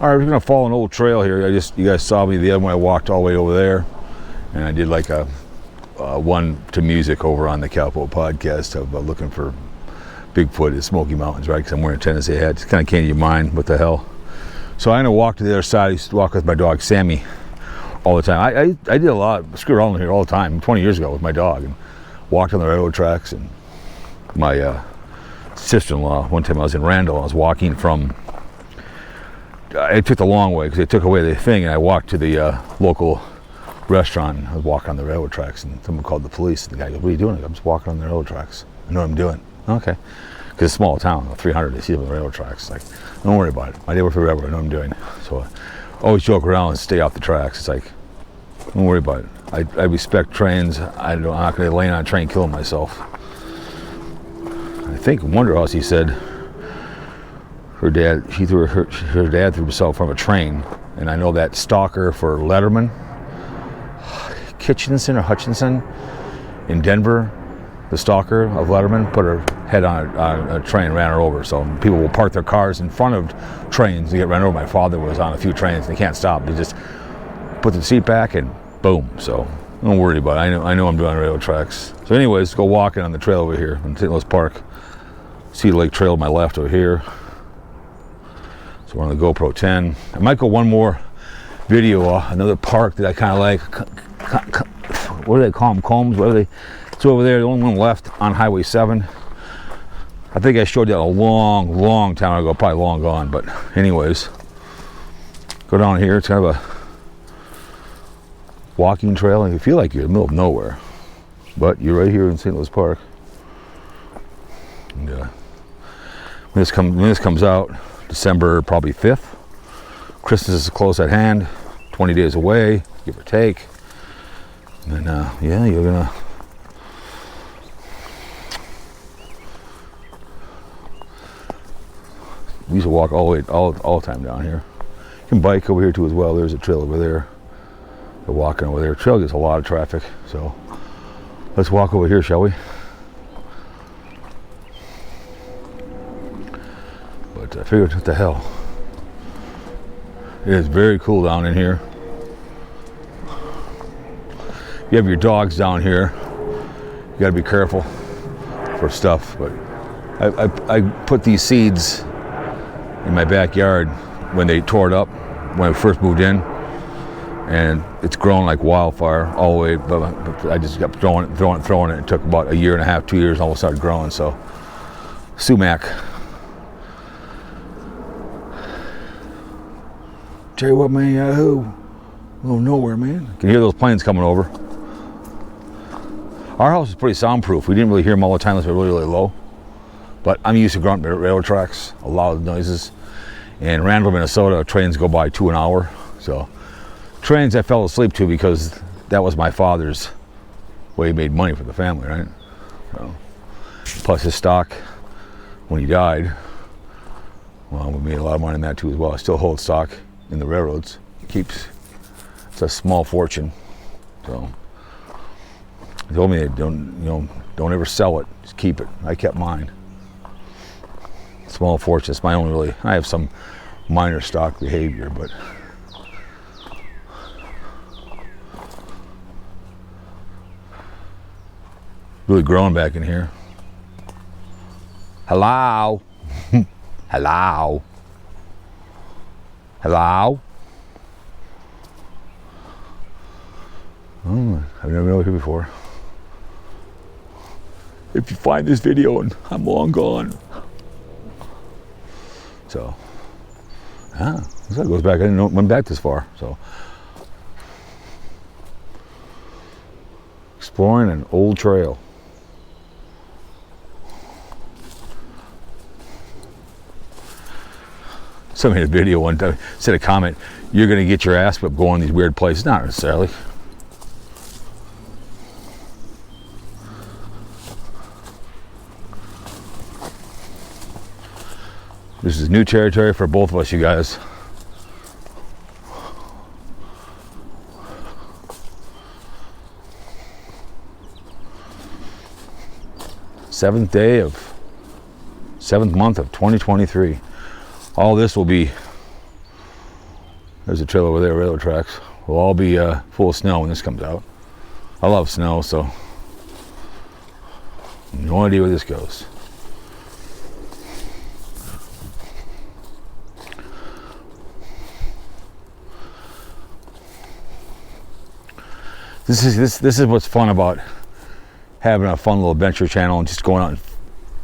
All right, we're gonna follow an old trail here. You guys saw me the other one. I walked all the way over there, and I did like a one to music over on the Cowboy podcast of looking for Bigfoot in Smoky Mountains, right? Because I'm wearing a Tennessee hat. It's kind of came to your mind. What the hell? So I'm gonna walk to the other side. I used to walk with my dog Sammy all the time. I did a lot, screwed around here all the time. 20 years ago with my dog, and walked on the railroad tracks. And my sister-in-law, one time I was in Randall. I was walking from. I took the long way because they took away the thing, and I walked to the local restaurant. I was walking on the railroad tracks, and someone called the police. And the guy goes, "What are you doing?" I go, "I'm just walking on the railroad tracks. I know what I'm doing." Okay, because it's a small town, 300. They see them on the railroad tracks. Like, don't worry about it. I did it forever. I know what I'm doing. So I always joke around and stay off the tracks. It's like, don't worry about it. I respect trains. I'm not going to lay on a train killing myself. I think Wonder House, he said. Her dad threw himself from a train, and I know that stalker for Letterman, Kitchenson or Hutchinson, in Denver, the stalker of Letterman put her head on a train and ran her over. So people will park their cars in front of trains to get run over. My father was on a few trains; they can't stop. They just put the seat back and boom. So don't worry about it. I know I'm doing railroad tracks. So anyways, go walking on the trail over here in St. Louis Park. See the lake trail to my left over here. So we're on the GoPro 10. I might go one more video, another park that I kind of like. What do they call them? Combs? What are they? It's over there, the only one left on Highway 7. I think I showed that a long time ago, probably long gone. But anyways, go down here. It's kind of a walking trail, and you feel like you're in the middle of nowhere, but you're right here in St. Louis Park. And when this comes out, December probably 5th. Christmas is close at hand, 20 days away, give or take. And yeah, you're gonna. We used to walk all the time down here. You can bike over here too as well. There's a trail over there. They're walking over there. Trail gets a lot of traffic, so let's walk over here, shall we? But I figured, what the hell? It is very cool down in here. You have your dogs down here, you got to be careful for stuff. But I put these seeds in my backyard when they tore it up when I first moved in, and it's grown like wildfire all the way. But I just kept throwing it. It took about a year and a half, 2 years, and almost started growing. So sumac. Tell you what, man, Yahoo, oh nowhere, man. You can hear those planes coming over. Our house is pretty soundproof. We didn't really hear them all the time unless we were really low. But I'm used to growing up railroad tracks, a lot of noises. In Randall, Minnesota, trains go by 2 an hour. So trains I fell asleep to because that was my father's way he made money for the family, right? So, plus his stock when he died, well, we made a lot of money in that too as well. I still hold stock in the railroads. It's a small fortune. So he told me, don't ever sell it, just keep it. I kept mine. Small fortune. It's my only really. I have some minor stock behavior, but really growing back in here. Hello. Hello. Hello? Oh, I've never been over here before. If you find this video and I'm long gone. So, this goes back. I didn't know it went back this far. So, exploring an old trail. Somebody made a video one time, said a comment, "You're going to get your ass whipped going these weird places." Not necessarily. This is new territory for both of us, you guys. Seventh month of 2023. All this will be There's a trail over there, railroad tracks. We'll all be full of snow when this comes out. I love snow, so no idea where this goes. This is what's fun about having a fun little adventure channel and just going on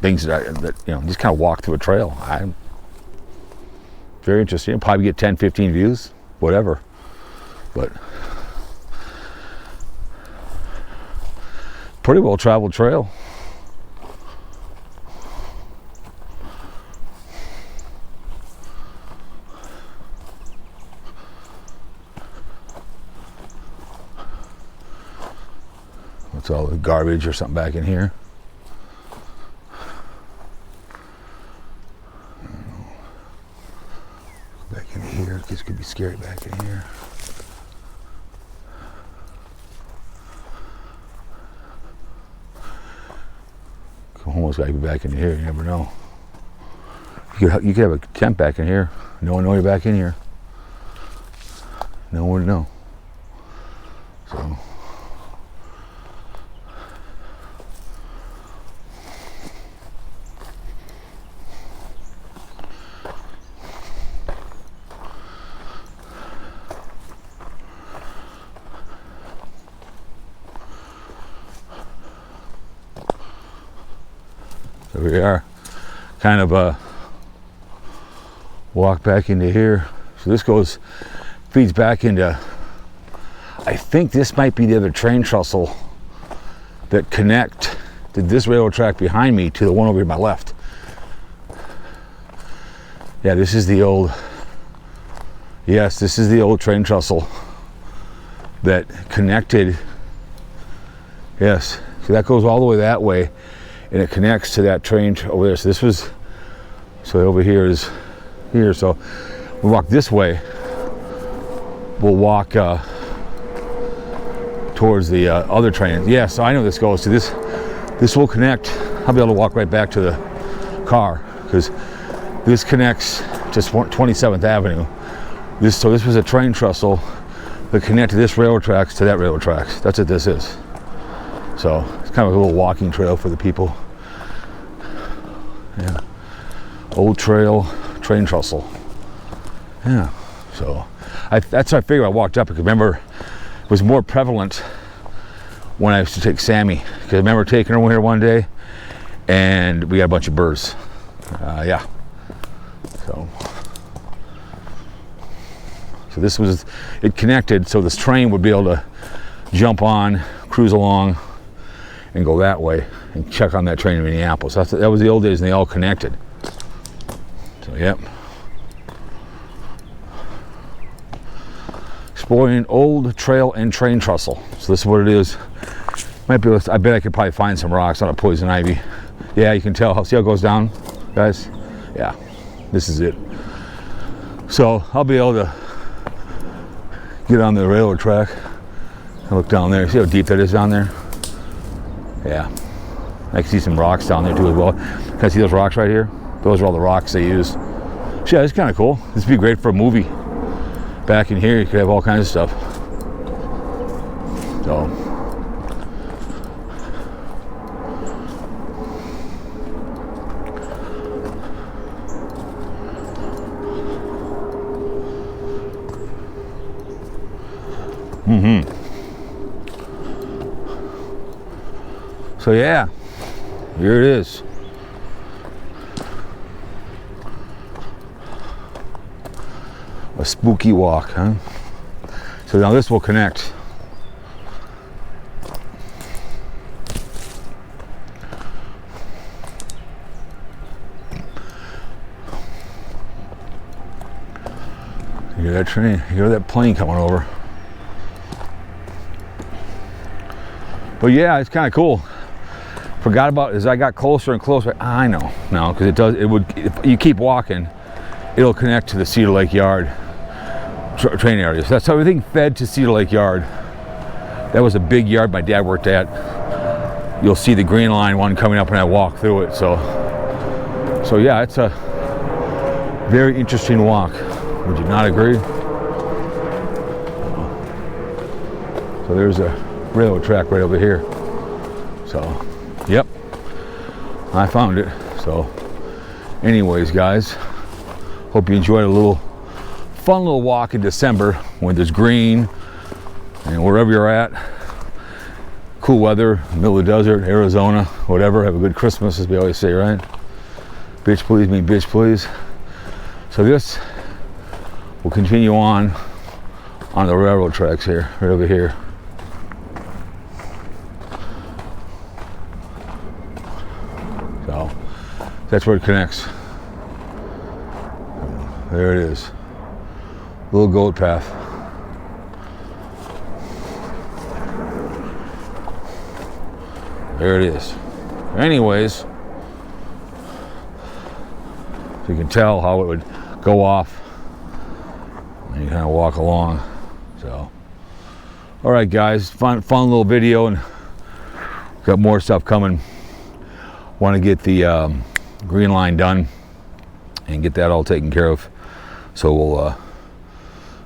things that you know, just kind of walk through a trail. I'm very interesting. You'll probably get 10, 15 views, whatever. But pretty well traveled trail. What's all the garbage or something back in here? Back in here, this could be scary back in here. Almost gotta be back in here, you never know. You could have a tent back in here. No one know you're back in here. No one would know. So here we are, kind of walk back into here. So this feeds back into, I think this might be the other train trestle that connect to this railroad track behind me to the one over to my left. Yeah, this is the old, yes, this is the old train trestle that connected, yes, so that goes all the way that way. And it connects to that train over there. So this was, so over here is here. So we walk this way. We'll walk towards the other train. Yeah, so I know this goes to this. This will connect. I'll be able to walk right back to the car because this connects to 27th Avenue. So this was a train trestle that connected this railroad tracks to that railroad tracks. That's what this is. So it's kind of a little walking trail for the people. Yeah. Old trail, train trestle. Yeah. So that's how I figured I walked up. Because remember, it was more prevalent when I used to take Sammy. Because I remember taking her here one day, and we got a bunch of birds. Yeah. So this was, it connected so this train would be able to jump on, cruise along, and go that way and check on that train in Minneapolis. That was the old days, and they all connected. So, yep. Exploring old trail and train trestle. So this is what it is. Might be. I bet I could probably find some rocks on a poison ivy. Yeah, you can tell. See how it goes down, guys? Yeah, this is it. So I'll be able to get on the railroad track and look down there. See how deep that is down there? Yeah, I can see some rocks down there too as well. Can I see those rocks right here? Those are all the rocks they use. So yeah, it's kind of cool. This would be great for a movie. Back in here, you could have all kinds of stuff. So, so yeah, here it is. A spooky walk, huh? So now this will connect. You hear that train? You hear that plane coming over? But yeah, it's kind of cool. Forgot about it as I got closer and closer. I know, no, because it does. It would. If you keep walking, it'll connect to the Cedar Lake Yard train area. So that's how everything fed to Cedar Lake Yard. That was a big yard my dad worked at. You'll see the green line one coming up when I walk through it. So yeah, it's a very interesting walk. Would you not agree? So there's a railroad track right over here. So, yep, I found it. So, anyways, guys, hope you enjoyed a little fun little walk in December when there's green and wherever you're at. Cool weather, middle of the desert, Arizona, whatever. Have a good Christmas, as we always say, right? Bitch please mean bitch please. So this will continue on the railroad tracks here, right over here. So that's where it connects. There it is. Little goat path. There it is. Anyways, so you can tell how it would go off and you kind of walk along. So, all right, guys, fun little video, and got more stuff coming. Want to get the green line done and get that all taken care of. So we'll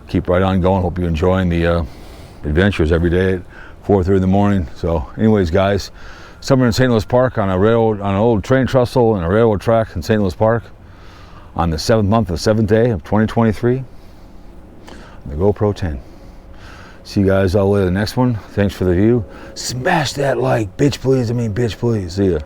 keep right on going. Hope you're enjoying the adventures every day at 4:30 in the morning. So, anyways, guys, somewhere in St. Louis Park on an old train trestle and a railroad track in St. Louis Park on the 7th month, the 7th day of 2023, the GoPro 10. See you guys all later. The next one. Thanks for the view. Smash that like, bitch please. I mean, bitch please. See ya.